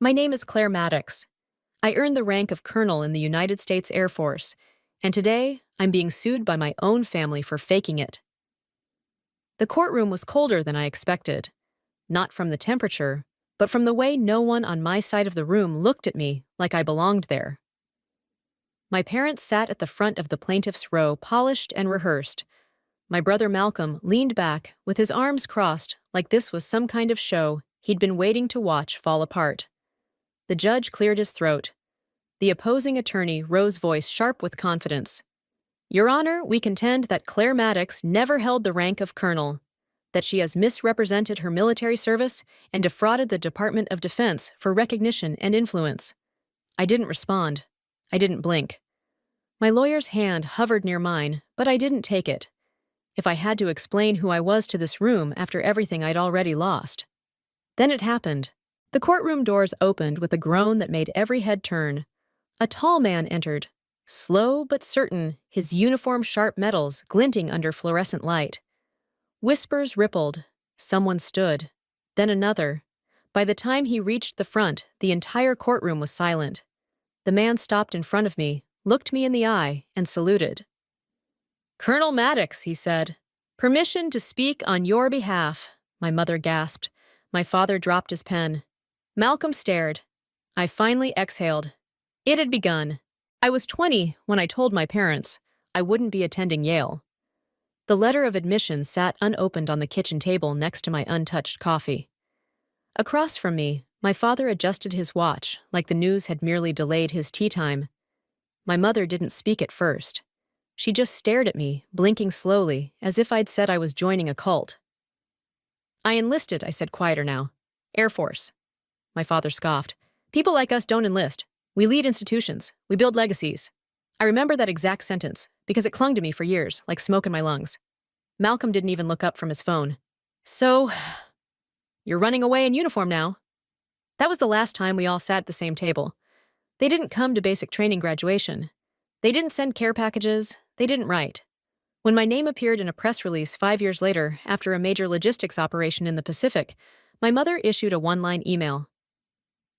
My name is Claire Maddox. I earned the rank of colonel in the United States Air Force, and today I'm being sued by my own family for faking it. The courtroom was colder than I expected, not from the temperature, but from the way no one on my side of the room looked at me like I belonged there. My parents sat at the front of the plaintiff's row, polished and rehearsed. My brother Malcolm leaned back with his arms crossed like this was some kind of show he'd been waiting to watch fall apart. The judge cleared his throat. The opposing attorney rose, voice sharp with confidence. Your Honor, we contend that Claire Maddox never held the rank of colonel, that she has misrepresented her military service and defrauded the Department of Defense for recognition and influence. I didn't respond. I didn't blink. My lawyer's hand hovered near mine, but I didn't take it. If I had to explain who I was to this room after everything I'd already lost. Then it happened. The courtroom doors opened with a groan that made every head turn. A tall man entered, slow but certain, his uniform sharp metals glinting under fluorescent light. Whispers rippled. Someone stood. Then another. By the time he reached the front, the entire courtroom was silent. The man stopped in front of me, looked me in the eye, and saluted. Colonel Maddox, he said. Permission to speak on your behalf, my mother gasped. My father dropped his pen. Malcolm stared. I finally exhaled. It had begun. I was 20 when I told my parents I wouldn't be attending Yale. The letter of admission sat unopened on the kitchen table next to my untouched coffee. Across from me, my father adjusted his watch like the news had merely delayed his tea time. My mother didn't speak at first. She just stared at me, blinking slowly, as if I'd said I was joining a cult. I enlisted, I said quieter now. Air Force. My father scoffed. People like us don't enlist. We lead institutions. We build legacies. I remember that exact sentence, because it clung to me for years, like smoke in my lungs. Malcolm didn't even look up from his phone. So, you're running away in uniform now. That was the last time we all sat at the same table. They didn't come to basic training graduation. They didn't send care packages. They didn't write. When my name appeared in a press release 5 years later, after a major logistics operation in the Pacific, my mother issued a one-line email.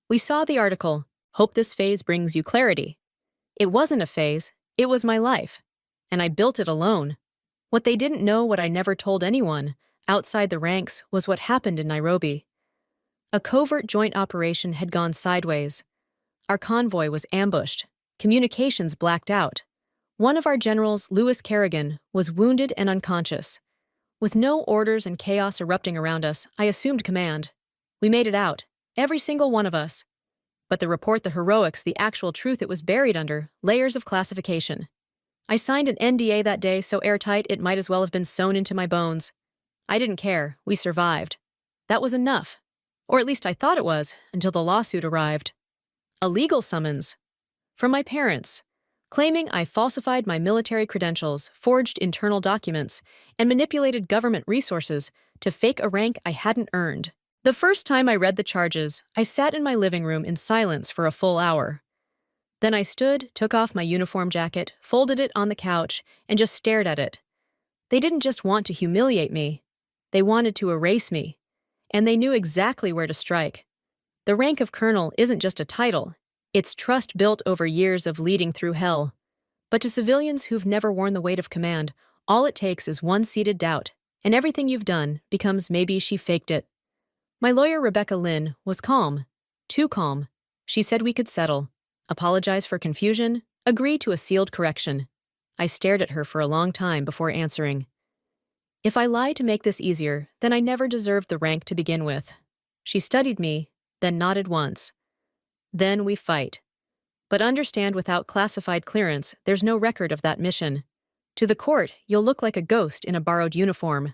We saw the article. Hope this phase brings you clarity. It wasn't a phase. It was my life. And I built it alone. What they didn't know, what I never told anyone, outside the ranks, was what happened in Nairobi. A covert joint operation had gone sideways. Our convoy was ambushed. Communications blacked out. One of our generals, Lewis Kerrigan, was wounded and unconscious. With no orders and chaos erupting around us, I assumed command. We made it out, every single one of us. But the report, the heroics, the actual truth, it was buried under layers of classification. I signed an NDA that day so airtight it might as well have been sewn into my bones. I didn't care. We survived. That was enough. Or at least I thought it was, until the lawsuit arrived. A legal summons. From my parents, claiming I falsified my military credentials, forged internal documents, and manipulated government resources to fake a rank I hadn't earned. The first time I read the charges, I sat in my living room in silence for a full hour. Then I stood, took off my uniform jacket, folded it on the couch, and just stared at it. They didn't just want to humiliate me. They wanted to erase me. And they knew exactly where to strike. The rank of colonel isn't just a title. It's trust built over years of leading through hell. But to civilians who've never worn the weight of command, all it takes is one seated doubt, and everything you've done becomes maybe she faked it. My lawyer, Rebecca Lynn, was calm. Too calm. She said we could settle, apologize for confusion, agree to a sealed correction. I stared at her for a long time before answering. If I lied to make this easier, then I never deserved the rank to begin with. She studied me, then nodded once. Then we fight. But understand, without classified clearance, there's no record of that mission. To the court, you'll look like a ghost in a borrowed uniform.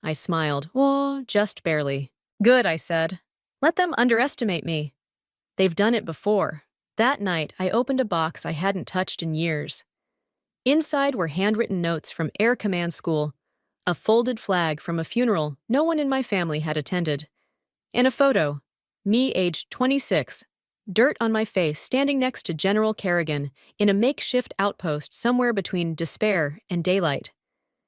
I smiled. Oh, just barely. Good, I said. Let them underestimate me. They've done it before. That night, I opened a box I hadn't touched in years. Inside were handwritten notes from Air Command School, a folded flag from a funeral no one in my family had attended, and a photo, me aged 26, dirt on my face, standing next to General Kerrigan in a makeshift outpost somewhere between despair and daylight.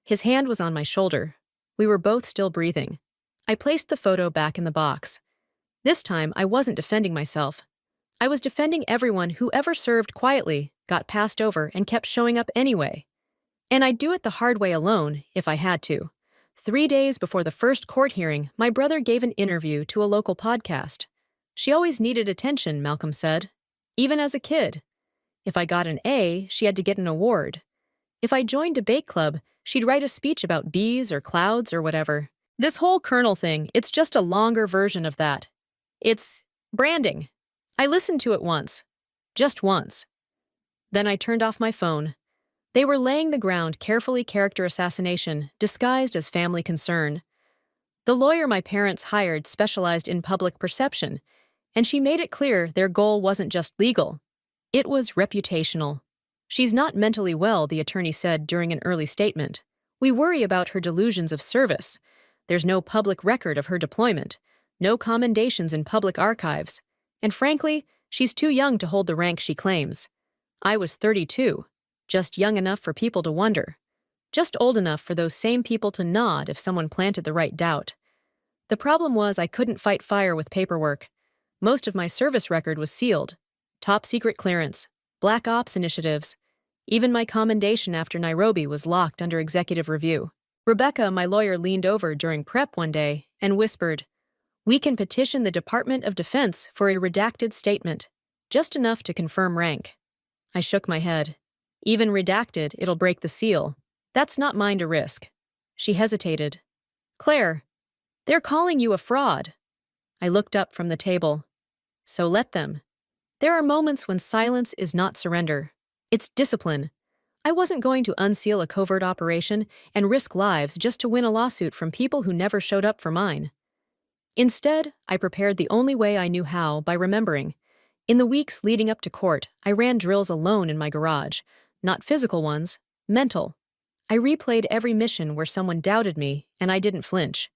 His hand was on my shoulder. We were both still breathing. I placed the photo back in the box. This time, I wasn't defending myself. I was defending everyone who ever served quietly, got passed over, and kept showing up anyway. And I'd do it the hard way alone, if I had to. 3 days before the first court hearing, my brother gave an interview to a local podcast. She always needed attention, Malcolm said. Even as a kid. If I got an A, she had to get an award. If I joined debate club, she'd write a speech about bees or clouds or whatever. This whole Colonel thing, it's just a longer version of that. It's branding. I listened to it once. Just once. Then I turned off my phone. They were laying the ground carefully character assassination, disguised as family concern. The lawyer my parents hired specialized in public perception, and she made it clear their goal wasn't just legal. It was reputational. She's not mentally well, the attorney said during an early statement. We worry about her delusions of service. There's no public record of her deployment, no commendations in public archives, and frankly, she's too young to hold the rank she claims. I was 32, just young enough for people to wonder, just old enough for those same people to nod if someone planted the right doubt. The problem was I couldn't fight fire with paperwork. Most of my service record was sealed. Top secret clearance, black ops initiatives. Even my commendation after Nairobi was locked under executive review. Rebecca, my lawyer, leaned over during prep one day and whispered, "We can petition the Department of Defense for a redacted statement, just enough to confirm rank." I shook my head. Even redacted, it'll break the seal. That's not mine to risk. She hesitated. "Claire, they're calling you a fraud." I looked up from the table. So let them. There are moments when silence is not surrender. It's discipline. I wasn't going to unseal a covert operation and risk lives just to win a lawsuit from people who never showed up for mine. Instead, I prepared the only way I knew how, by remembering. In the weeks leading up to court, I ran drills alone in my garage. Not physical ones, mental. I replayed every mission where someone doubted me, and I didn't flinch.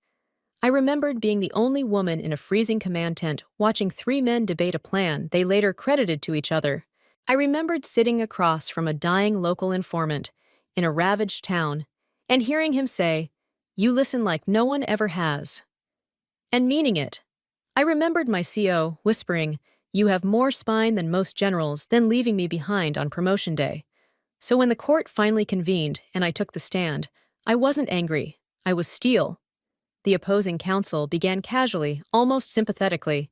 I remembered being the only woman in a freezing command tent watching 3 men debate a plan they later credited to each other. I remembered sitting across from a dying local informant in a ravaged town and hearing him say, "You listen like no one ever has," and meaning it. I remembered my CO whispering, "You have more spine than most generals," then leaving me behind on promotion day. So when the court finally convened and I took the stand, I wasn't angry. I was steel. The opposing counsel began casually, almost sympathetically.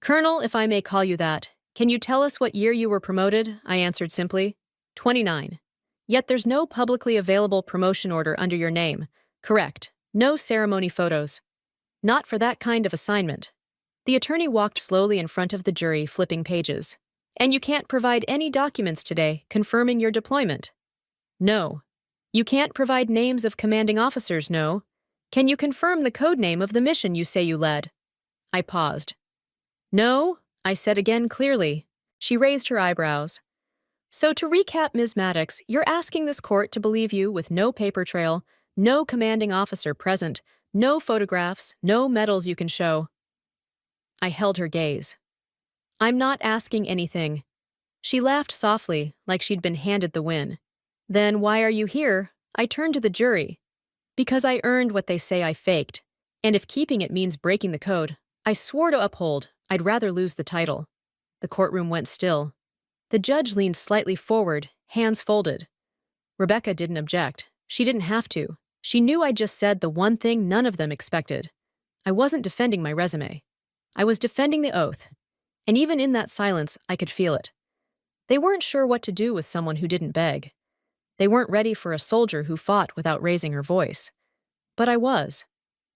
"Colonel, if I may call you that, can you tell us what year you were promoted?" I answered simply. 29. "Yet there's no publicly available promotion order under your name." "Correct. No ceremony photos." "Not for that kind of assignment." The attorney walked slowly in front of the jury, flipping pages. "And you can't provide any documents today confirming your deployment?" "No." "You can't provide names of commanding officers, no?" "Can you confirm the code name of the mission you say you led?" I paused. "No," I said again clearly. She raised her eyebrows. "So to recap, Ms. Maddox, you're asking this court to believe you with no paper trail, no commanding officer present, no photographs, no medals you can show." I held her gaze. "I'm not asking anything." She laughed softly, like she'd been handed the win. "Then why are you here?" I turned to the jury. "Because I earned what they say I faked. And if keeping it means breaking the code, I swore to uphold. I'd rather lose the title." The courtroom went still. The judge leaned slightly forward, hands folded. Rebecca didn't object. She didn't have to. She knew I'd just said the one thing none of them expected. I wasn't defending my resume. I was defending the oath. And even in that silence, I could feel it. They weren't sure what to do with someone who didn't beg. They weren't ready for a soldier who fought without raising her voice. But I was.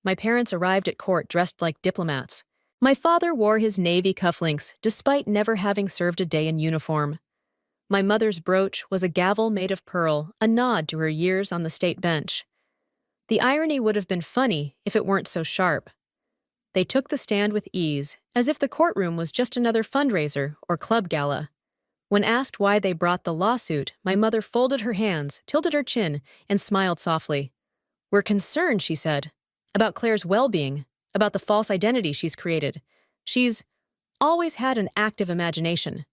My parents arrived at court dressed like diplomats. My father wore his navy cufflinks despite never having served a day in uniform. My mother's brooch was a gavel made of pearl, a nod to her years on the state bench. The irony would have been funny if it weren't so sharp. They took the stand with ease, as if the courtroom was just another fundraiser or club gala. When asked why they brought the lawsuit, my mother folded her hands, tilted her chin, and smiled softly. "We're concerned," she said, "about Claire's well-being, about the false identity she's created. She's always had an active imagination."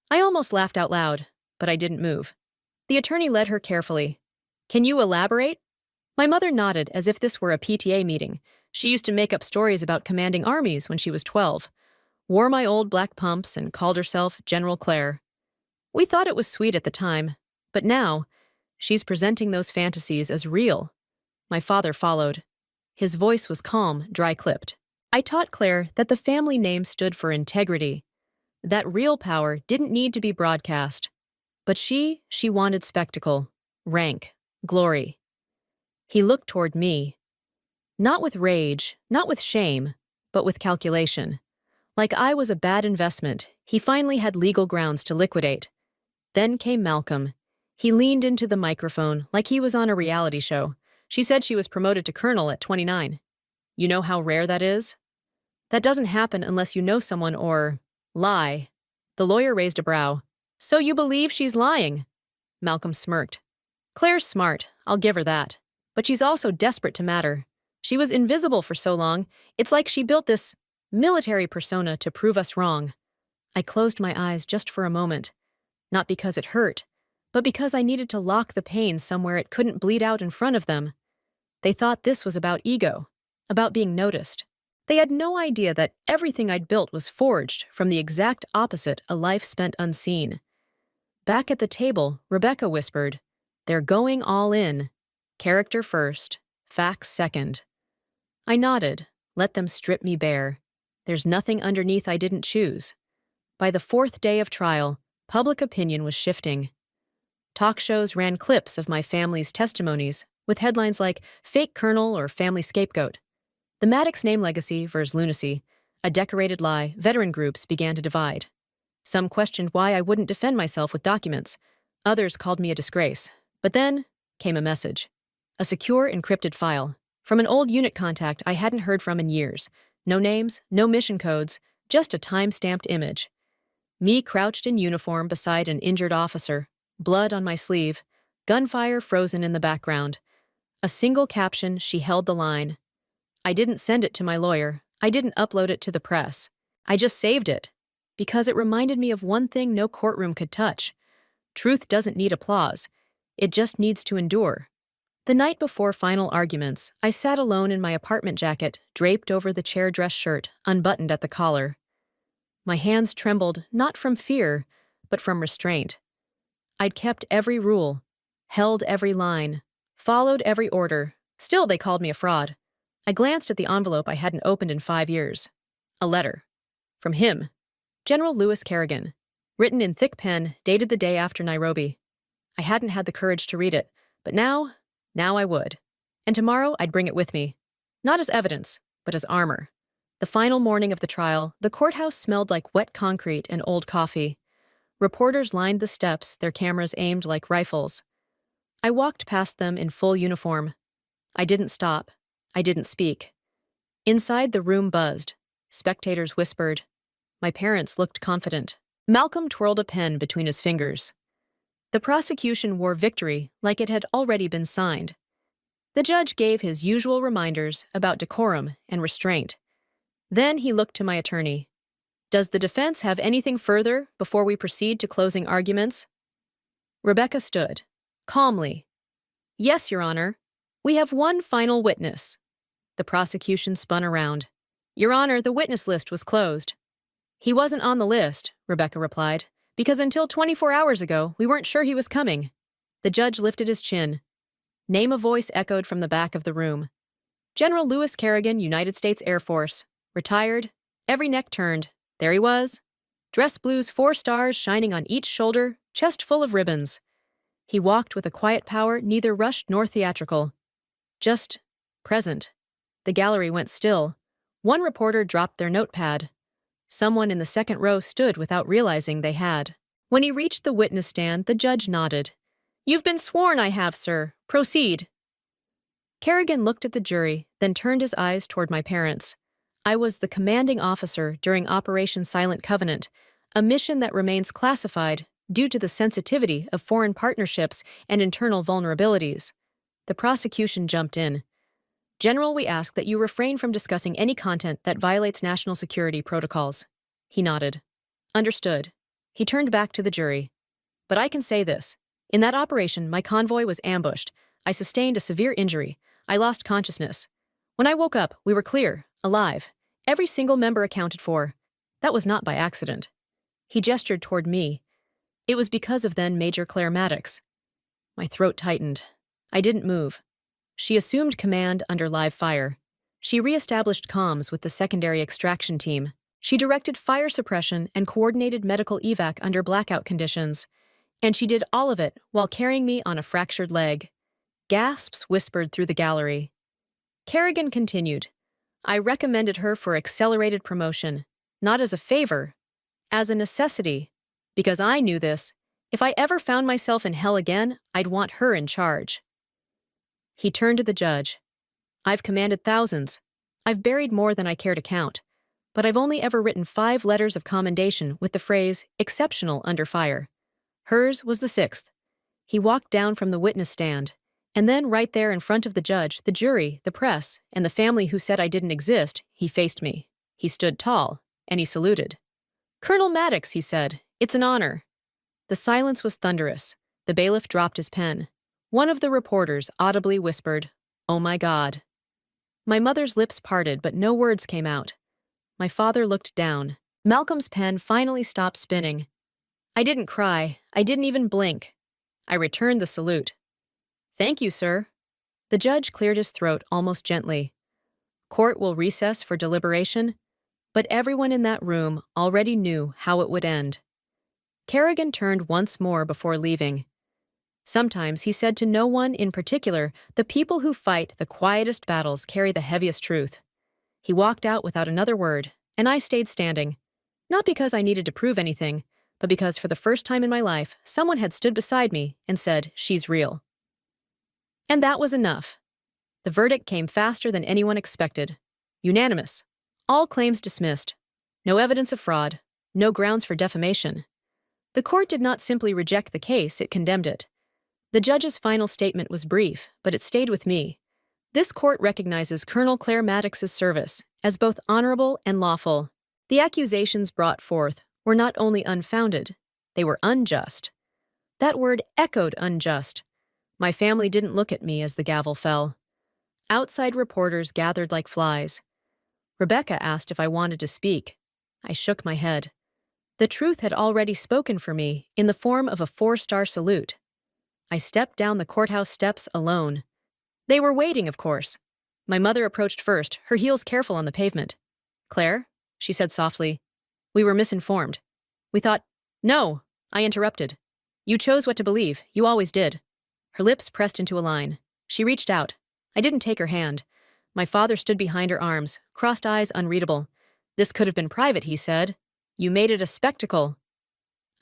I almost laughed out loud, but I didn't move. The attorney led her carefully. "Can you elaborate?" My mother nodded as if this were a PTA meeting. She used to make up stories about commanding armies when she was 12, wore my old black pumps, and called herself General Claire. We thought it was sweet at the time, but now, she's presenting those fantasies as real. My father followed. His voice was calm, dry-clipped. I taught Claire that the family name stood for integrity, that real power didn't need to be broadcast. But she wanted spectacle, rank, glory. He looked toward me, not with rage, not with shame, but with calculation. Like I was a bad investment, he finally had legal grounds to liquidate. Then came Malcolm. He leaned into the microphone like he was on a reality show. She said she was promoted to colonel at 29. You know how rare that is? That doesn't happen unless you know someone or lie. The lawyer raised a brow. So you believe she's lying? Malcolm smirked. Claire's smart, I'll give her that. But she's also desperate to matter. She was invisible for so long, it's like she built this military persona to prove us wrong. I closed my eyes just for a moment. Not because it hurt, but because I needed to lock the pain somewhere it couldn't bleed out in front of them. They thought this was about ego, about being noticed. They had no idea that everything I'd built was forged from the exact opposite a life spent unseen. Back at the table, Rebecca whispered, "They're going all in. Character first, facts second." I nodded, let them strip me bare. There's nothing underneath I didn't choose. By the 4th day of trial, public opinion was shifting. Talk shows ran clips of my family's testimonies with headlines like "Fake Colonel" or "Family Scapegoat." The Maddox name legacy versus lunacy, a decorated lie, veteran groups began to divide. Some questioned why I wouldn't defend myself with documents. Others called me a disgrace. But then came a message. A secure, encrypted file. From an old unit contact I hadn't heard from in years. No names, no mission codes, just a time-stamped image. Me crouched in uniform beside an injured officer, blood on my sleeve, gunfire frozen in the background. A single caption, she held the line. I didn't send it to my lawyer. I didn't upload it to the press. I just saved it. Because it reminded me of one thing no courtroom could touch. Truth doesn't need applause. It just needs to endure. The night before final arguments, I sat alone in my apartment jacket, draped over the chair dress shirt, unbuttoned at the collar. My hands trembled, not from fear, but from restraint. I'd kept every rule, held every line, followed every order. Still, they called me a fraud. I glanced at the envelope I hadn't opened in 5 years. A letter. From him. General Lewis Kerrigan. Written in thick pen, dated the day after Nairobi. I hadn't had the courage to read it, but now I would. And tomorrow I'd bring it with me. Not as evidence, but as armor. The final morning of the trial, the courthouse smelled like wet concrete and old coffee. Reporters lined the steps, their cameras aimed like rifles. I walked past them in full uniform. I didn't stop. I didn't speak. Inside, the room buzzed. Spectators whispered. My parents looked confident. Malcolm twirled a pen between his fingers. The prosecution wore victory like it had already been signed. The judge gave his usual reminders about decorum and restraint. Then he looked to my attorney. Does the defense have anything further before we proceed to closing arguments? Rebecca stood, calmly. Yes, Your Honor. We have one final witness. The prosecution spun around. Your Honor, the witness list was closed. He wasn't on the list, Rebecca replied, because until 24 hours ago, we weren't sure he was coming. The judge lifted his chin. Name a voice echoed from the back of the room. General Lewis Kerrigan, United States Air Force. Retired. Every neck turned. There he was. Dress blues, 4 stars shining on each shoulder, chest full of ribbons. He walked with a quiet power neither rushed nor theatrical. Just present. The gallery went still. One reporter dropped their notepad. Someone in the second row stood without realizing they had. When he reached the witness stand, the judge nodded. You've been sworn, I have, sir. Proceed. Kerrigan looked at the jury, then turned his eyes toward my parents. I was the commanding officer during Operation Silent Covenant, a mission that remains classified due to the sensitivity of foreign partnerships and internal vulnerabilities. The prosecution jumped in. General, we ask that you refrain from discussing any content that violates national security protocols. He nodded. Understood. He turned back to the jury. But I can say this. In that operation, my convoy was ambushed. I sustained a severe injury. I lost consciousness. When I woke up, we were clear, alive, every single member accounted for. That was not by accident. He gestured toward me. It was because of then Major Claire Maddox. My throat tightened. I didn't move. She assumed command under live fire. She reestablished comms with the secondary extraction team. She directed fire suppression and coordinated medical evac under blackout conditions. And she did all of it while carrying me on a fractured leg. Gasps whispered through the gallery. Kerrigan continued. I recommended her for accelerated promotion, not as a favor, as a necessity. Because I knew this. If I ever found myself in hell again, I'd want her in charge. He turned to the judge. I've commanded thousands. I've buried more than I care to count. But I've only ever written 5 letters of commendation with the phrase, exceptional under fire. Hers was the 6th. He walked down from the witness stand, and then right there in front of the judge, the jury, the press, and the family who said I didn't exist, he faced me. He stood tall, and he saluted. Colonel Maddox, he said, it's an honor. The silence was thunderous. The bailiff dropped his pen. One of the reporters audibly whispered, "Oh my God." My mother's lips parted, but no words came out. My father looked down. Malcolm's pen finally stopped spinning. I didn't cry. I didn't even blink. I returned the salute. Thank you, sir. The judge cleared his throat almost gently. Court will recess for deliberation, but everyone in that room already knew how it would end. Kerrigan turned once more before leaving. Sometimes he said to no one in particular, the people who fight the quietest battles carry the heaviest truth. He walked out without another word, and I stayed standing. Not because I needed to prove anything, but because for the first time in my life, someone had stood beside me and said, she's real. And that was enough. The verdict came faster than anyone expected. Unanimous. All claims dismissed. No evidence of fraud. No grounds for defamation. The court did not simply reject the case, it condemned it. The judge's final statement was brief, but it stayed with me. This court recognizes Colonel Claire Maddox's service as both honorable and lawful. The accusations brought forth were not only unfounded, they were unjust. That word echoed unjust. My family didn't look at me as the gavel fell. Outside reporters gathered like flies. Rebecca asked if I wanted to speak. I shook my head. The truth had already spoken for me in the form of a 4-star salute. I stepped down the courthouse steps alone. They were waiting, of course. My mother approached first, her heels careful on the pavement. Claire, she said softly, we were misinformed. We thought, no, I interrupted. You chose what to believe, you always did. Her lips pressed into a line. She reached out. I didn't take her hand. My father stood behind her arms, crossed eyes unreadable. This could have been private, he said. You made it a spectacle.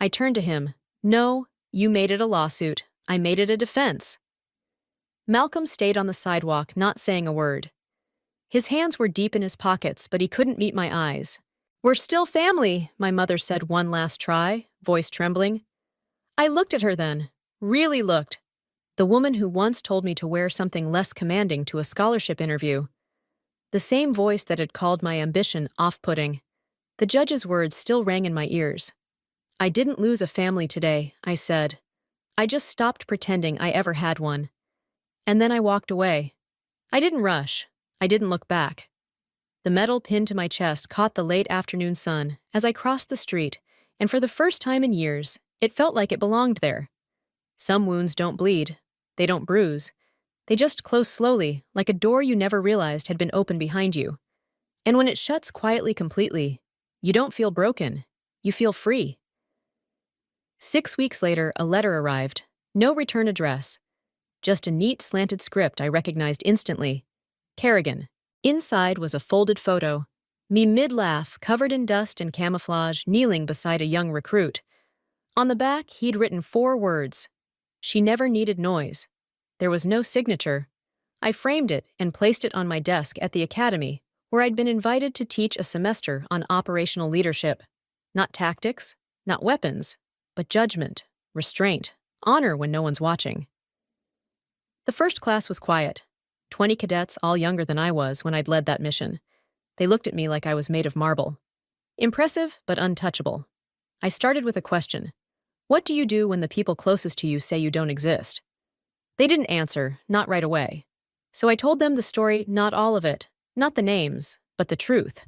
I turned to him. No, you made it a lawsuit. I made it a defense. Malcolm stayed on the sidewalk, not saying a word. His hands were deep in his pockets, but he couldn't meet my eyes. We're still family, my mother said one last try, voice trembling. I looked at her then, really looked. The woman who once told me to wear something less commanding to a scholarship interview. The same voice that had called my ambition off-putting. The judge's words still rang in my ears. I didn't lose a family today, I said. I just stopped pretending I ever had one. And then I walked away. I didn't rush. I didn't look back. The medal pinned to my chest caught the late afternoon sun as I crossed the street, and for the first time in years, it felt like it belonged there. Some wounds don't bleed. They don't bruise. They just close slowly, like a door you never realized had been open behind you. And when it shuts quietly completely, you don't feel broken. You feel free. 6 weeks later, a letter arrived. No return address. Just a neat slanted script I recognized instantly. Kerrigan. Inside was a folded photo. Me mid-laugh, covered in dust and camouflage, kneeling beside a young recruit. On the back, he'd written 4 words. She never needed noise. There was no signature. I framed it and placed it on my desk at the academy, where I'd been invited to teach a semester on operational leadership. Not tactics, not weapons, but judgment, restraint, honor when no one's watching. The first class was quiet. 20 cadets, all younger than I was when I'd led that mission. They looked at me like I was made of marble. Impressive, but untouchable. I started with a question. What do you do when the people closest to you say you don't exist? They didn't answer, not right away. So I told them the story, not all of it, Not the names, but the truth.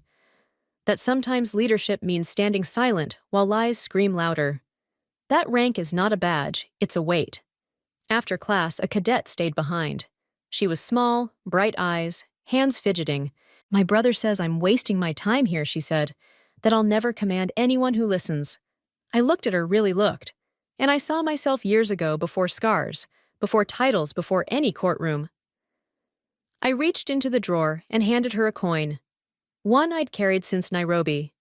That sometimes leadership means standing silent while lies scream louder. That rank is not a badge, it's a weight. After class, a cadet stayed behind. She was small, bright eyes, hands fidgeting. "My brother says I'm wasting my time here," she said, "that I'll never command anyone who listens." I looked at her, really looked, and I saw myself years ago before scars, before titles, before any courtroom. I reached into the drawer and handed her a coin, one I'd carried since Nairobi.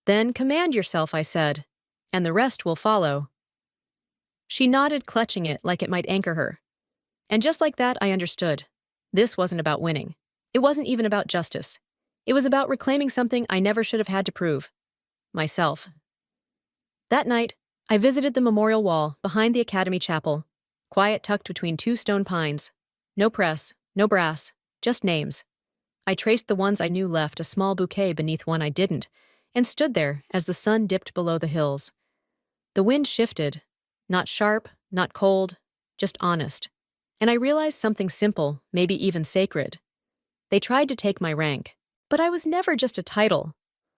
"Then command yourself," I said, "and the rest will follow." She nodded, clutching it like it might anchor her. And just like that, I understood. This wasn't about winning. It wasn't even about justice. It was about reclaiming something I never should have had to prove. Myself. That night, I visited the memorial wall behind the Academy Chapel, quiet tucked between two stone pines. No press, no brass, just names. I traced the ones I knew, left a small bouquet beneath one I didn't, and stood there as the sun dipped below the hills. The wind shifted, not sharp, not cold, just honest. And I realized something simple, maybe even sacred. They tried to take my rank, but I was never just a title.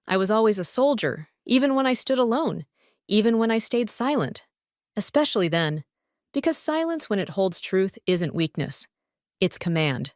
I was always a soldier, even when I stood alone, even when I stayed silent. Especially then, because silence when it holds truth isn't weakness, it's command.